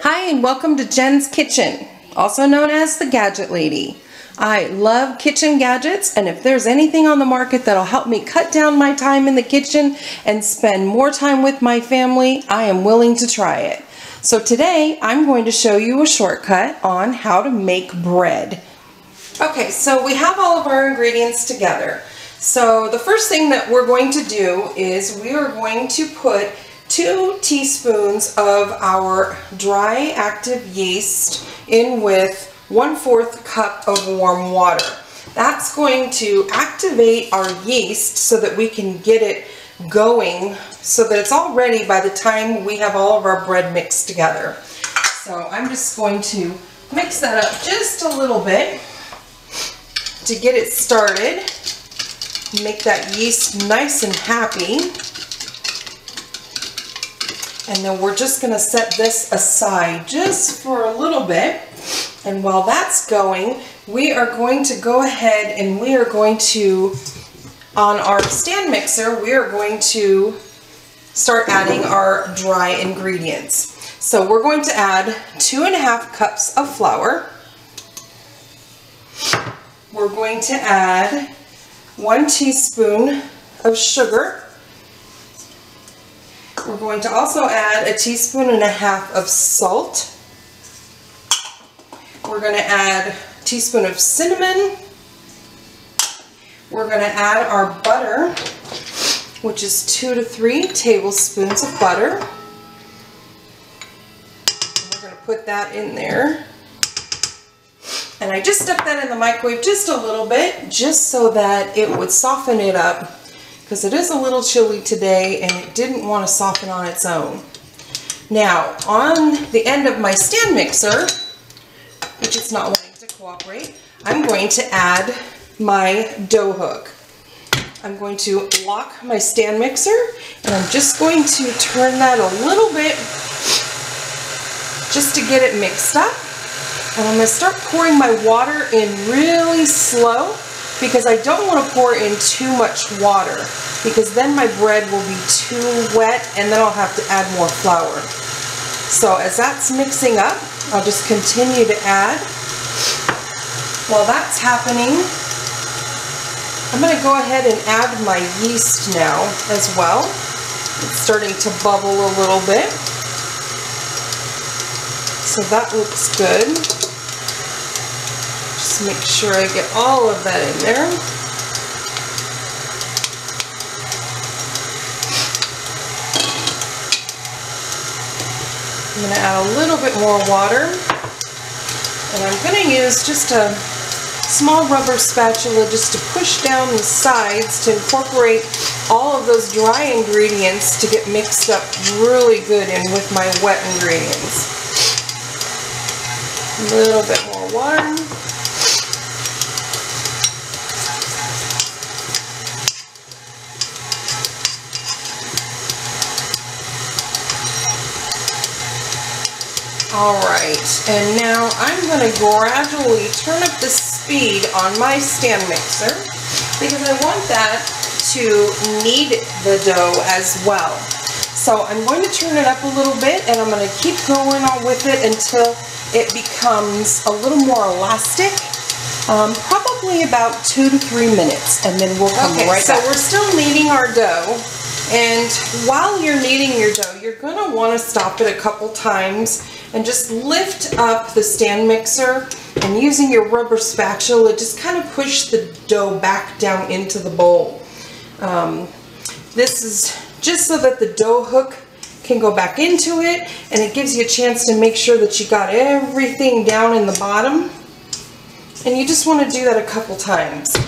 Hi and welcome to Jen's Kitchen, also known as the Gadget Lady. I love kitchen gadgets, and if there's anything on the market that'll help me cut down my time in the kitchen and spend more time with my family, I am willing to try it. So today I'm going to show you a shortcut on how to make bread. Okay, so we have all of our ingredients together. So the first thing that we're going to do is we are going to put 2 teaspoons of our dry active yeast in with 1/4 cup of warm water. That's going to activate our yeast so that we can get it going so that it's all ready by the time we have all of our bread mixed together. So I'm just going to mix that up just a little bit to get it started. Make that yeast nice and happy. And then we're just going to set this aside just for a little bit. And while that's going, we are going to go ahead and we are going to, on our stand mixer, we are going to start adding our dry ingredients. So we're going to add 2.5 cups of flour. We're going to add 1 teaspoon of sugar. We're going to also add 1.5 teaspoons of salt. We're going to add a teaspoon of cinnamon. We're going to add our butter, which is 2 to 3 tablespoons of butter. We're going to put that in there. And I just stuck that in the microwave just a little bit, just so that it would soften it up, because it is a little chilly today and it didn't want to soften on its own. Now, on the end of my stand mixer, which is not wanting to cooperate, I'm going to add my dough hook. I'm going to lock my stand mixer, and I'm just going to turn that a little bit just to get it mixed up. And I'm going to start pouring my water in really slow, because I don't want to pour in too much water, because then my bread will be too wet and then I'll have to add more flour. So as that's mixing up, I'll just continue to add. While that's happening, I'm going to go ahead and add my yeast now as well. It's starting to bubble a little bit. So that looks good. Just make sure I get all of that in there. I'm going to add a little bit more water, and I'm going to use just a small rubber spatula just to push down the sides to incorporate all of those dry ingredients to get mixed up really good in with my wet ingredients. A little bit more water. Alright, and now I'm going to gradually turn up the speed on my stand mixer, because I want that to knead the dough as well. So I'm going to turn it up a little bit, and I'm going to keep going on with it until it becomes a little more elastic, probably about 2 to 3 minutes, and then we'll come right back. So we're still kneading our dough, and while you're kneading your dough, you're going to want to stop it a couple times and just lift up the stand mixer, and using your rubber spatula, just kind of push the dough back down into the bowl. This is just so that the dough hook can go back into it, and it gives you a chance to make sure that you got everything down in the bottom. And you just want to do that a couple times. So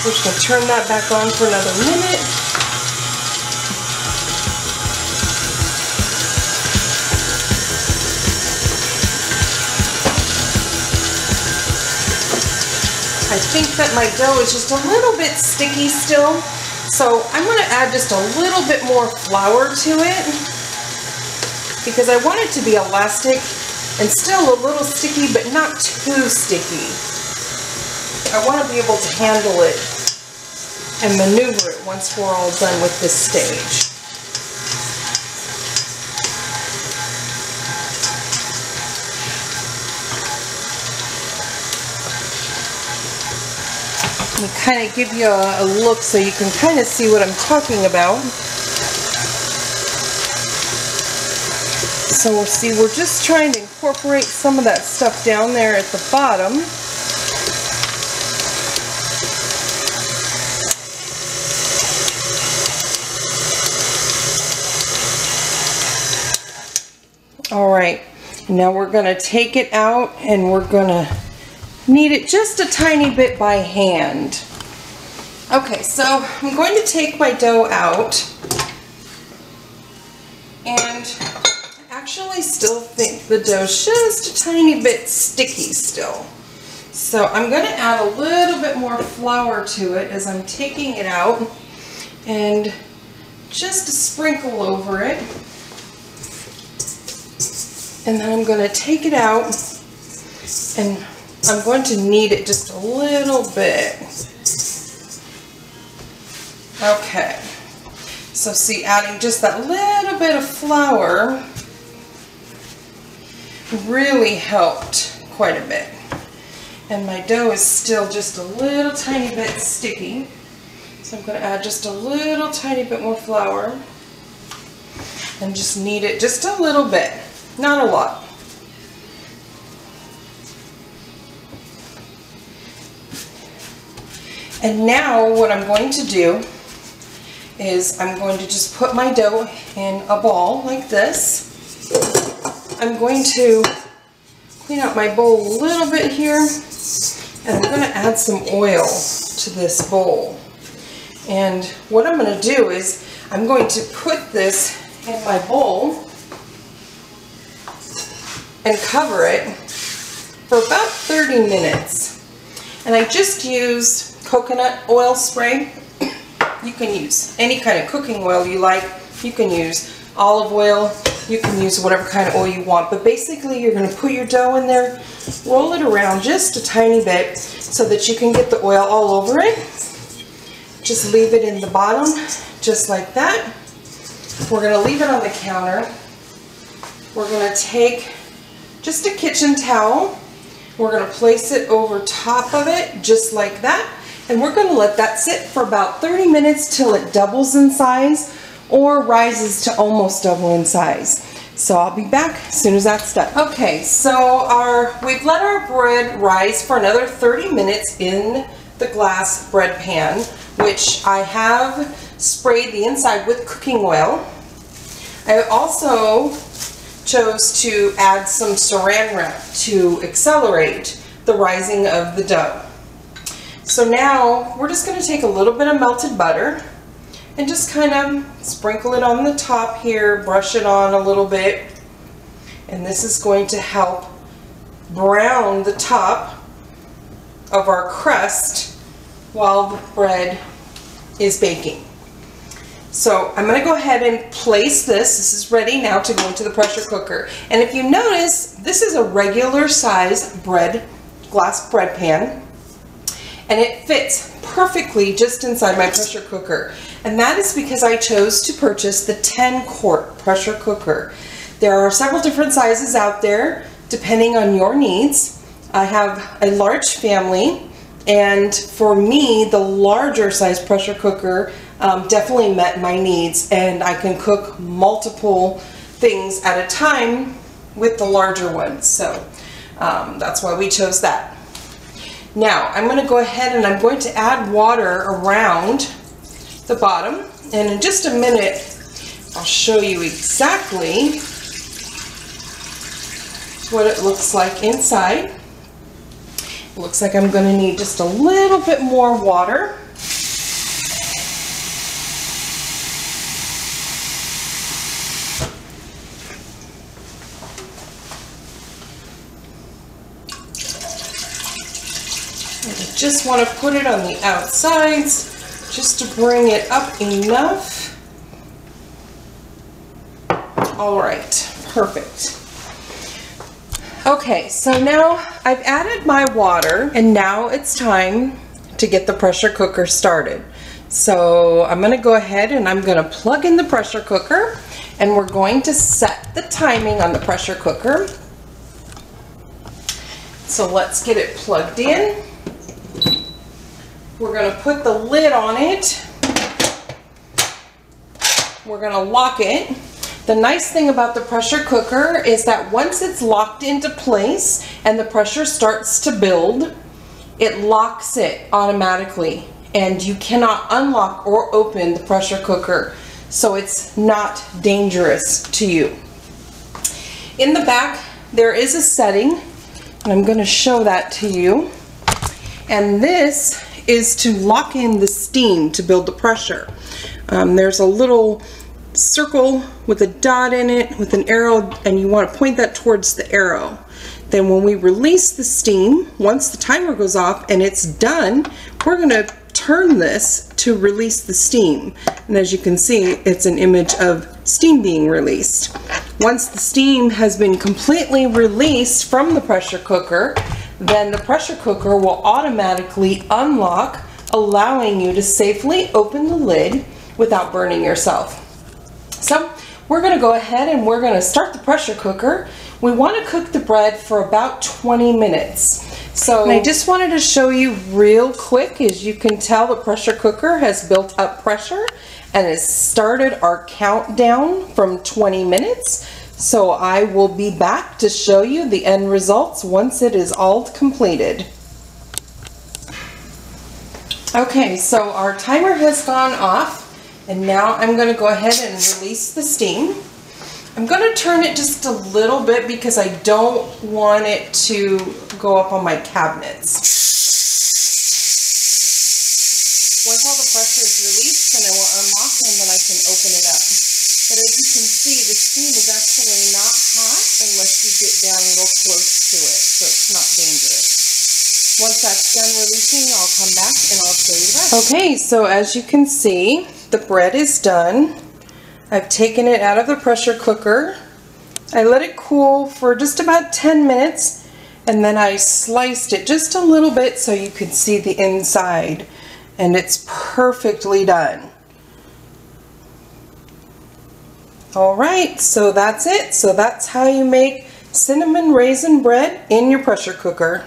we're just going to turn that back on for another minute. I think that my dough is just a little bit sticky still, so I'm going to add just a little bit more flour to it, because I want it to be elastic and still a little sticky, but not too sticky. I want to be able to handle it and maneuver it once we're all done with this stage. Let me kind of give you a look so you can kind of see what I'm talking about. So see, we're just trying to incorporate some of that stuff down there at the bottom. All right, now we're going to take it out and we're going to knead it just a tiny bit by hand. Okay, so I'm going to take my dough out, and I actually still think the dough's just a tiny bit sticky still. So I'm going to add a little bit more flour to it as I'm taking it out, and just a sprinkle over it. And then I'm going to take it out and I'm going to knead it just a little bit. Okay. So see, adding just that little bit of flour really helped quite a bit. And my dough is still just a little tiny bit sticky. So I'm going to add just a little tiny bit more flour and just knead it just a little bit. Not a lot. And now what I'm going to do is I'm going to just put my dough in a ball like this. I'm going to clean out my bowl a little bit here, and I'm going to add some oil to this bowl. And what I'm going to do is I'm going to put this in my bowl and cover it for about 30 minutes. And I just used coconut oil spray. You can use any kind of cooking oil you like. You can use olive oil. You can use whatever kind of oil you want. But basically you're going to put your dough in there, roll it around just a tiny bit so that you can get the oil all over it. Just leave it in the bottom just like that. We're going to leave it on the counter. We're going to take just a kitchen towel. We're going to place it over top of it just like that, and we're going to let that sit for about 30 minutes till it doubles in size or rises to almost double in size. So I'll be back as soon as that's done. Okay, so we've let our bread rise for another 30 minutes in the glass bread pan, which I have sprayed the inside with cooking oil. I also chose to add some saran wrap to accelerate the rising of the dough. So now we're just going to take a little bit of melted butter and just kind of sprinkle it on the top here, brush it on a little bit, and this is going to help brown the top of our crust while the bread is baking. So I'm going to go ahead and place this. This is ready now to go into the pressure cooker. And if you notice, this is a regular size glass bread pan, and it fits perfectly just inside my pressure cooker. And that is because I chose to purchase the 10-quart pressure cooker. There are several different sizes out there depending on your needs. I have a large family, and for me, the larger size pressure cooker definitely met my needs, and I can cook multiple things at a time with the larger one. So that's why we chose that. Now I'm going to go ahead and I'm going to add water around the bottom, and in just a minute I'll show you exactly what it looks like inside. It looks like I'm going to need just a little bit more water. Just want to put it on the outsides just to bring it up enough. All right, perfect. Okay, so now I've added my water, and now it's time to get the pressure cooker started. So I'm going to go ahead and I'm going to plug in the pressure cooker, and we're going to set the timing on the pressure cooker. So let's get it plugged in. We're going to put the lid on it. We're going to lock it. The nice thing about the pressure cooker is that once it's locked into place and the pressure starts to build, it locks it automatically, and you cannot unlock or open the pressure cooker, so it's not dangerous to you. In the back there is a setting, and I'm going to show that to you, and this is to lock in the steam to build the pressure. There's a little circle with a dot in it with an arrow, and you want to point that towards the arrow. Then when we release the steam, once the timer goes off and it's done, we're going to turn this to release the steam. And as you can see, it's an image of steam being released. Once the steam has been completely released from the pressure cooker, then the pressure cooker will automatically unlock, allowing you to safely open the lid without burning yourself. So we're going to go ahead and we're going to start the pressure cooker. We want to cook the bread for about 20 minutes. So I just wanted to show you real quick, as you can tell the pressure cooker has built up pressure and has started our countdown from 20 minutes. So I will be back to show you the end results once it is all completed. Okay, so our timer has gone off. And now I'm going to go ahead and release the steam. I'm going to turn it just a little bit because I don't want it to go up on my cabinets. Once all the pressure is released, then I will unlock and then I can open it up. But as you can see, the steam is actually not hot unless you get down real close to it, so it's not dangerous. Once that's done releasing, I'll come back and I'll show you the rest. Okay, so as you can see, the bread is done. I've taken it out of the pressure cooker. I let it cool for just about 10 minutes, and then I sliced it just a little bit so you could see the inside, and it's perfectly done. All right, so that's it. So that's how you make cinnamon raisin bread in your pressure cooker.